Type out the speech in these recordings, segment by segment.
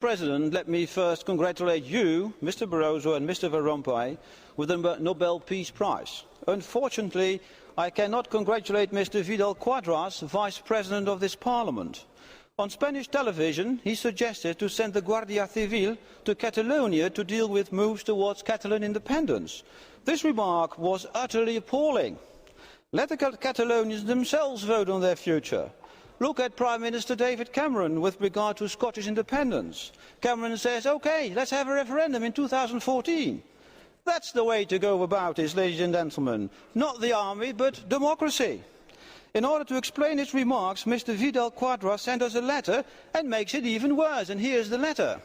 President, let me first congratulate you, Mr. Barroso and Mr. Van Rompuy, with the Nobel Peace Prize. Unfortunately, I cannot congratulate Mr. Vidal Quadras, Vice President of this Parliament. On Spanish television, he suggested to send the Guardia Civil to Catalonia to deal with moves towards Catalan independence. This remark was utterly appalling. Let the Catalonians themselves vote on their future. Look at Prime Minister David Cameron with regard to Scottish independence. Cameron says, OK, let's have a referendum in 2014. That's the way to go about this, ladies and gentlemen. Not the army, but democracy. In order to explain his remarks, Mr. Vidal Quadras sent us a letter and makes it even worse. And here's the letter.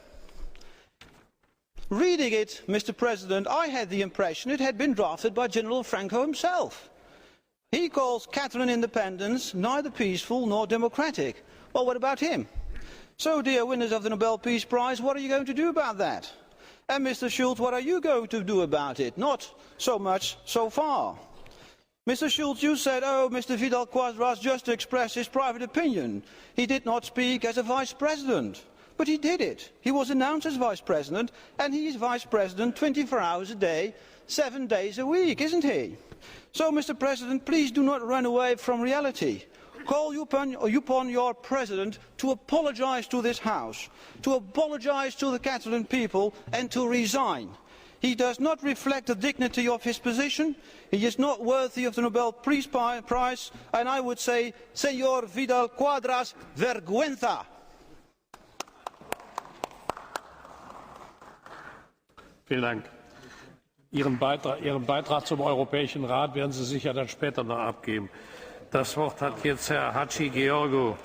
Reading it, Mr. President, I had the impression it had been drafted by General Franco himself. He calls Catalan independence neither peaceful nor democratic. Well, what about him? So, dear winners of the Nobel Peace Prize, what are you going to do about that? And Mr. Schulz, what are you going to do about it? Not so much so far. Mr. Schulz, you said, oh, Mr. Vidal Quadras just expressed his private opinion. He did not speak as a vice president. But he did it. He was announced as vice president, and he is vice president 24 hours a day, 7 days a week, isn't he? So, Mr. President, please do not run away from reality. Call upon your President to apologise to this House, to apologise to the Catalan people and to resign. He does not reflect the dignity of his position, he is not worthy of the Nobel Peace Prize, and I would say, Señor Vidal Quadras, vergüenza. Vielen Dank. Ihren Beitrag zum Europäischen Rat werden Sie sicher dann später noch abgeben. Das Wort hat jetzt Herr Hadji Georgiou.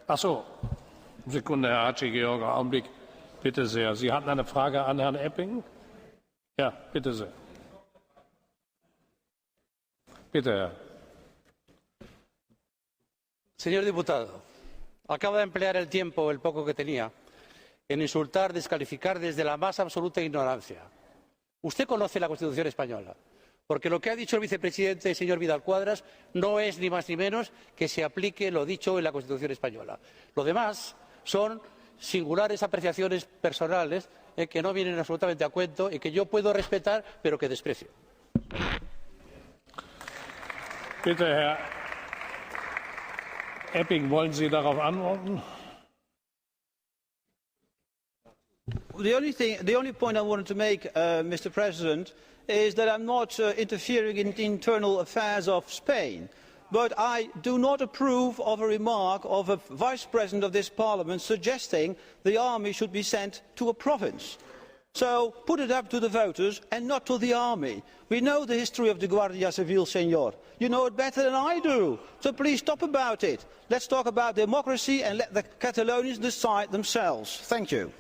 Ach so, Sekunde, Herr Hadji Georgiou, Augenblick. Bitte sehr. Sie hatten eine Frage an Herrn Epping? Ja, bitte sehr. Bitte, Herr. Señor diputado, acaba de emplear el tiempo, el poco que tenía, en insultar, descalificar desde la más absoluta ignorancia. Usted conoce la Constitución española, porque lo que ha dicho el vicepresidente, señor Vidal Quadras, no es ni más ni menos que se aplique lo dicho en la Constitución española. Lo demás son singulares apreciaciones personales que no vienen absolutamente a cuento y que yo puedo respetar, pero que desprecio. Bitte, Herr Epping, wollen Sie darauf antworten? The only point I wanted to make, Mr. President, is that I'm not interfering in the internal affairs of Spain. But I do not approve of a remark of a Vice President of this Parliament suggesting the army should be sent to a province. So put it up to the voters and not to the army. We know the history of the Guardia Civil, senor. You know it better than I do. So please stop about it. Let's talk about democracy and let the Catalonians decide themselves. Thank you.